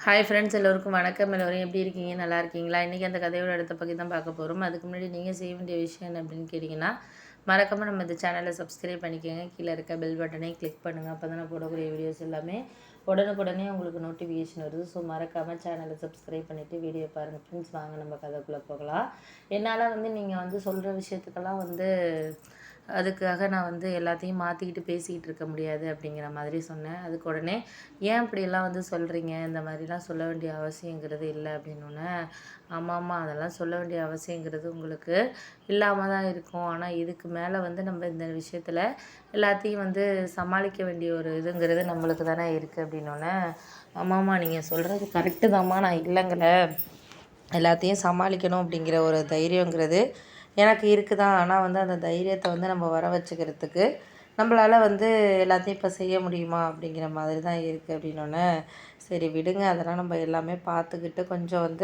Hi friends, எல்லோருக்கும் வணக்கம். எல்லோரும் எப்படி இருக்கீங்க? நல்லா இருக்கீங்களா? இன்றைக்கி அந்த கதையோட அடுத்த பற்றி தான் பார்க்க போகிறோம். அதுக்கு முன்னாடி நீங்கள் செய்ய வேண்டிய விஷயம் என்ன அப்படின்னு கேட்டிங்கன்னா, மறக்காமல் நம்ம இந்த சேனலை சப்ஸ்கிரைப் பண்ணிக்கோங்க. கீழே இருக்க பெல் பட்டனை கிளிக் பண்ணுங்கள். அப்போ தான் நான் போடக்கூடிய வீடியோஸ் எல்லாமே உடனுக்குடனே உங்களுக்கு நோட்டிஃபிகேஷன் வருது. ஸோ மறக்காமல் சேனலை சப்ஸ்கிரைப் பண்ணிவிட்டு வீடியோ பாருங்கள் ஃப்ரெண்ட்ஸ். வாங்க நம்ம கதைக்குள்ளே போகலாம். என்னால் நீங்கள் சொல்கிற விஷயத்துக்கெல்லாம் அதுக்காக நான் எல்லாத்தையும் மாற்றிக்கிட்டு பேசிக்கிட்டு இருக்க முடியாது அப்படிங்கிற மாதிரி சொன்னேன். அதுக்கு உடனே ஏன் இப்படியெல்லாம் சொல்கிறீங்க, இந்த மாதிரிலாம் சொல்ல வேண்டிய அவசியங்கிறது இல்லை அப்படின்னோடனே, ஆமாம்மா அதெல்லாம் சொல்ல வேண்டிய அவசியங்கிறது உங்களுக்கு இல்லாமல் தான் இருக்கும். ஆனால் இதுக்கு மேலே நம்ம இந்த விஷயத்தில் எல்லாத்தையும் சமாளிக்க வேண்டிய ஒரு இதுங்கிறது நம்மளுக்கு தானே இருக்குது அப்படின்னோடனே, ஆமாம்மா நீங்கள் சொல்கிறது கரெக்டு தாம்மா, நான் இல்லைங்களே, எல்லாத்தையும் சமாளிக்கணும் அப்படிங்கிற ஒரு தைரியங்கிறது எனக்கு இருக்குதான். ஆனால் அந்த தைரியத்தை நம்ம வர வச்சுக்கிறதுக்கு நம்மளால் எல்லாத்தையும் இப்போ செய்ய முடியுமா அப்படிங்கிற மாதிரி தான் இருக்குது அப்படின்னோடனே, சரி விடுங்க, அதெல்லாம் நம்ம எல்லாமே பார்த்துக்கிட்டு கொஞ்சம்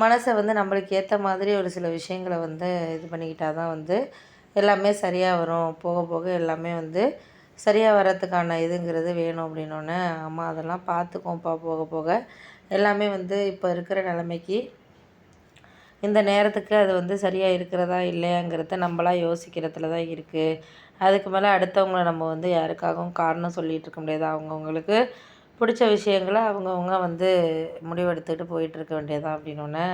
மனசை நம்மளுக்கு ஏற்ற மாதிரி ஒரு சில விஷயங்களை இது பண்ணிக்கிட்டால் தான் எல்லாமே சரியாக வரும். போக போக எல்லாமே சரியாக வர்றதுக்கான இதுங்கிறது வேணும் அப்படின்னோடனே, ஆமாம் அதெல்லாம் பார்த்துக்கோப்பா, போக போக எல்லாமே இப்போ இருக்கிற நிலைமைக்கு இந்த நேரத்துக்கு அது சரியாக இருக்கிறதா இல்லையாங்கிறத நம்மளாக யோசிக்கிறதுல தான் இருக்குது. அதுக்கு மேலே அடுத்தவங்கள நம்ம யாருக்காகவும் காரணம் சொல்லிகிட்டு இருக்க முடியாது. அவங்கவுங்களுக்கு பிடிச்ச விஷயங்கள அவங்கவுங்க முடிவெடுத்துக்கிட்டு போயிட்டுருக்க வேண்டியதான் அப்படின்னோடனே,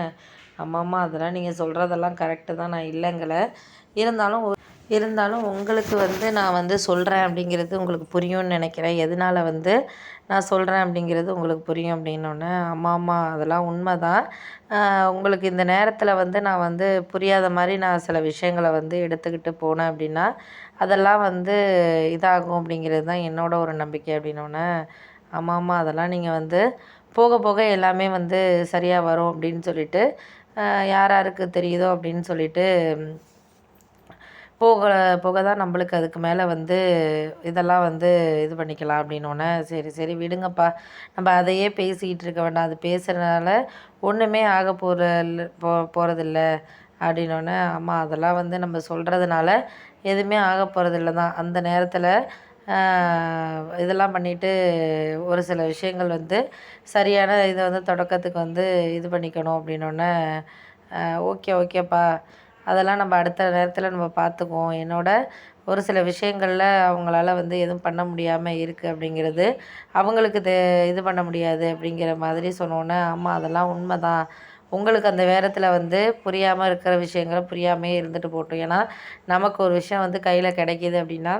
ஆமாம்மா அதெல்லாம் நீங்கள் சொல்கிறதெல்லாம் கரெக்டு தான், நான் இல்லைங்களே, இருந்தாலும் உங்களுக்கு நான் சொல்கிறேன் அப்படிங்கிறது உங்களுக்கு புரியும்னு நினைக்கிறேன். எதனால் நான் சொல்கிறேன் அப்படிங்கிறது உங்களுக்கு புரியும் அப்படின்னோடனே, ஆமாம்மா அதெல்லாம் உண்மை தான். உங்களுக்கு இந்த நேரத்தில் நான் புரியாத மாதிரி நான் சில விஷயங்களை எடுத்துக்கிட்டு போனேன் அப்படின்னா, அதெல்லாம் இதாகும் அப்படிங்கிறது தான் என்னோட ஒரு நம்பிக்கை அப்படின்னோடனே, ஆமாம்மா அதெல்லாம் நீங்கள் போக போக எல்லாமே சரியாக வரும் அப்படின்னு சொல்லிட்டு, யார் யாருக்கு தெரியுதோ அப்படின்னு சொல்லிட்டு போக போக தான் நம்மளுக்கு அதுக்கு மேலே இதெல்லாம் இது பண்ணிக்கலாம் அப்படின்னோடனே, சரி சரி விடுங்கப்பா, நம்ம அதையே பேசிக்கிட்டு இருக்க வேண்டாம், அது பேசுகிறதுனால ஒன்றுமே ஆக போகிறதில்ல அப்படின்னோடனே, ஆமாம் அதெல்லாம் நம்ம சொல்கிறதுனால எதுவுமே ஆக போகிறதில்ல தான். அந்த நேரத்தில் இதெல்லாம் பண்ணிவிட்டு ஒரு சில விஷயங்கள் சரியான இதை தொடக்கத்துக்கு இது பண்ணிக்கணும் அப்படின்னோடனே, ஓகே ஓகேப்பா, அதெல்லாம் நம்ம அடுத்த நேரத்தில் நம்ம பார்த்துக்குவோம். ஒரு சில விஷயங்களில் அவங்களால எதுவும் பண்ண முடியாமல் இருக்குது அப்படிங்கிறது அவங்களுக்கு இது பண்ண முடியாது அப்படிங்கிற மாதிரி சொன்னோன்னே, ஆமாம் அதெல்லாம் உண்மை தான். உங்களுக்கு அந்த நேரத்தில் புரியாமல் இருக்கிற விஷயங்கள் புரியாமையே இருந்துட்டு போகட்டும். ஏன்னா நமக்கு ஒரு விஷயம் கையில் கிடைக்கிது அப்படின்னா,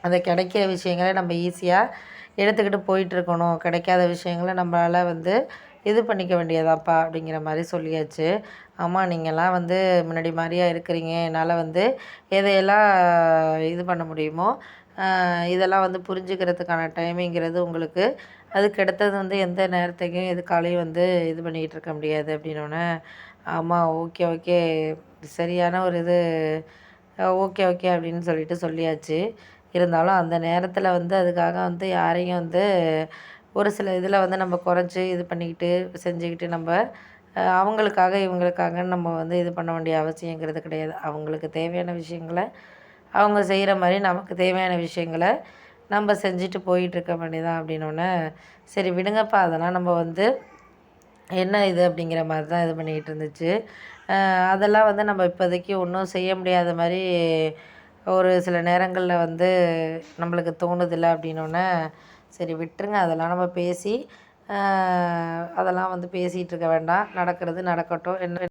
அந்த கிடைக்கிற விஷயங்களை நம்ம ஈஸியாக எடுத்துக்கிட்டு போயிட்டுருக்கணும். கிடைக்காத விஷயங்களை நம்மளால் இது பண்ணிக்க வேண்டியதாப்பா அப்படிங்கிற மாதிரி சொல்லியாச்சு. ஆமாம் நீங்கள்லாம் முன்னாடி மாதிரியா இருக்கிறீங்க. என்னால் எதையெல்லாம் இது பண்ண முடியுமோ இதெல்லாம் புரிஞ்சுக்கிறதுக்கான டைமிங்கிறது உங்களுக்கு அதுக்கு அடுத்தது எந்த நேரத்தையும் எதுக்காலையும் இது பண்ணிக்கிட்டு இருக்க முடியாது அப்படின்னோடனே, ஆமாம் ஓகே ஓகே சரியான ஒரு இது ஓகே ஓகே அப்படின்னு சொல்லிட்டு சொல்லியாச்சு. இருந்தாலும் அந்த நேரத்தில் அதுக்காக யாரையும் ஒரு சில இதில் நம்ம குறைச்சி இது பண்ணிக்கிட்டு செஞ்சுக்கிட்டு நம்ம அவங்களுக்காக இவங்களுக்காகன்னு நம்ம இது பண்ண வேண்டிய அவசியங்கிறது கிடையாது. அவங்களுக்கு தேவையான விஷயங்கள அவங்க செய்கிற மாதிரி நமக்கு தேவையான விஷயங்கள நம்ம செஞ்சுட்டு போயிட்டுருக்க வேண்டியதான் அப்படின்னோடனே, சரி விடுங்கப்பா, அதெல்லாம் நம்ம என்ன இது அப்படிங்கிற மாதிரி தான் இது பண்ணிக்கிட்டு இருந்துச்சு. அதெல்லாம் நம்ம இப்போதைக்கு ஒன்றும் செய்ய முடியாத மாதிரி ஒரு சில நேரங்களில் நம்மளுக்கு தோணுதில்ல அப்படின்னோடனே, சரி விட்டுருங்க, அதெல்லாம் நம்ம பேசி அதெல்லாம் பேசிகிட்டு இருக்க வேண்டாம். நடக்கிறது நடக்கட்டும். என்ன